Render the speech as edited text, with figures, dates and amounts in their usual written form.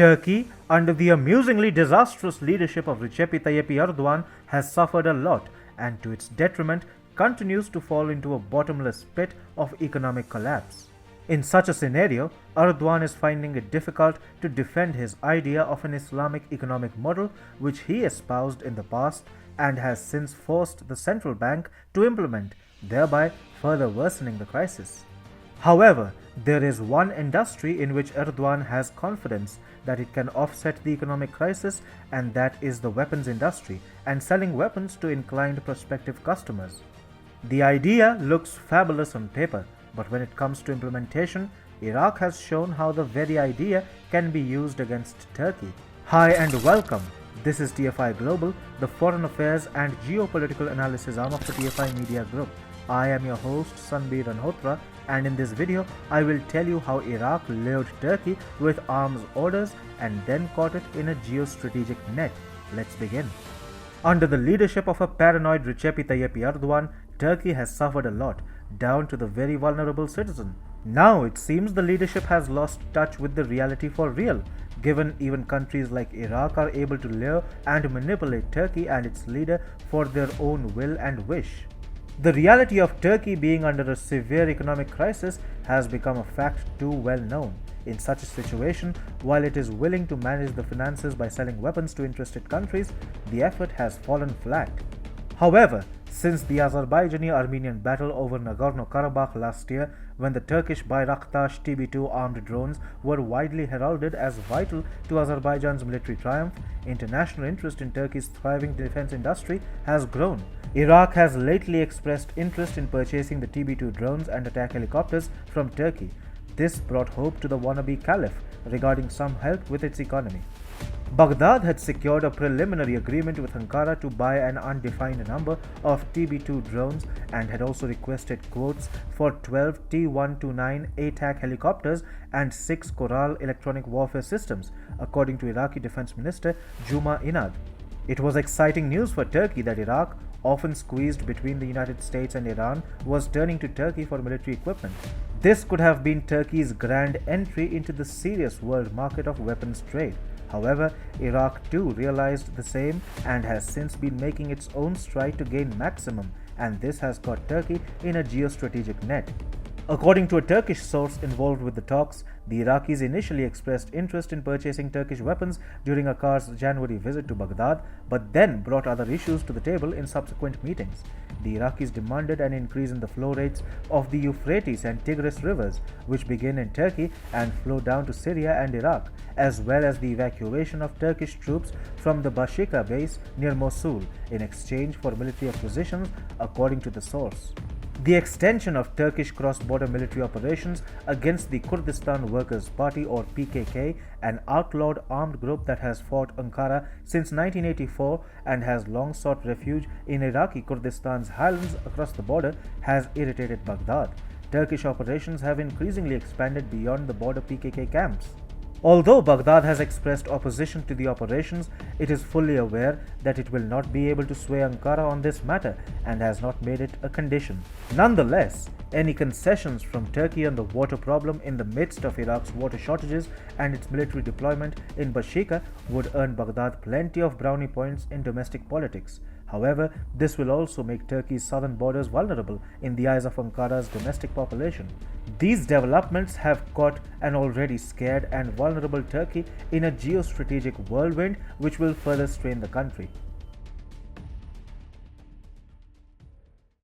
Turkey, under the amusingly disastrous leadership of Recep Tayyip Erdoğan, has suffered a lot and, to its detriment, continues to fall into a bottomless pit of economic collapse. In such a scenario, Erdoğan is finding it difficult to defend his idea of an Islamic economic model which he espoused in the past and has since forced the central bank to implement, thereby further worsening the crisis. However, there is one industry in which Erdoğan has confidence that it can offset the economic crisis, and that is the weapons industry and selling weapons to inclined prospective customers. The idea looks fabulous on paper, but when it comes to implementation, Iraq has shown how the very idea can be used against Turkey. Hi and welcome. This is TFI Global, the foreign affairs and geopolitical analysis arm of the TFI Media Group. I am your host Sanbir Ranhotra, and in this video I will tell you how Iraq lured Turkey with arms orders and then caught it in a geostrategic net. Let's begin. Under the leadership of a paranoid Recep Tayyip Erdoğan, Turkey has suffered a lot, down to the very vulnerable citizen. Now it seems the leadership has lost touch with the reality for real, given even countries like Iraq are able to lure and manipulate Turkey and its leader for their own will and wish. The reality of Turkey being under a severe economic crisis has become a fact too well known. In such a situation, while it is willing to manage the finances by selling weapons to interested countries, the effort has fallen flat. However, since the Azerbaijani-Armenian battle over Nagorno-Karabakh last year, when the Turkish Bayraktar TB2 armed drones were widely heralded as vital to Azerbaijan's military triumph, international interest in Turkey's thriving defense industry has grown. Iraq has lately expressed interest in purchasing the TB2 drones and attack helicopters from Turkey. This brought hope to the wannabe caliph regarding some help with its economy. Baghdad had secured a preliminary agreement with Ankara to buy an undefined number of TB2 drones and had also requested quotes for 12 T-129 ATAC helicopters and 6 Coral electronic warfare systems, according to Iraqi Defense Minister Juma Inad. It was exciting news for Turkey that Iraq, often squeezed between the United States and Iran, was turning to Turkey for military equipment. This could have been Turkey's grand entry into the serious world market of weapons trade. However, Iraq too realized the same and has since been making its own stride to gain maximum, and this has got Turkey in a geostrategic net. According to a Turkish source involved with the talks, the Iraqis initially expressed interest in purchasing Turkish weapons during Akar's January visit to Baghdad, but then brought other issues to the table in subsequent meetings. The Iraqis demanded an increase in the flow rates of the Euphrates and Tigris rivers, which begin in Turkey and flow down to Syria and Iraq, as well as the evacuation of Turkish troops from the Bashika base near Mosul in exchange for military acquisitions, according to the source. The extension of Turkish cross-border military operations against the Kurdistan Workers' Party or PKK, an outlawed armed group that has fought Ankara since 1984 and has long sought refuge in Iraqi Kurdistan's highlands across the border, has irritated Baghdad. Turkish operations have increasingly expanded beyond the border PKK camps. Although Baghdad has expressed opposition to the operations, it is fully aware that it will not be able to sway Ankara on this matter and has not made it a condition. Nonetheless, any concessions from Turkey on the water problem in the midst of Iraq's water shortages and its military deployment in Bashika would earn Baghdad plenty of brownie points in domestic politics. However, this will also make Turkey's southern borders vulnerable in the eyes of Ankara's domestic population. These developments have caught an already scared and vulnerable Turkey in a geostrategic whirlwind which will further strain the country.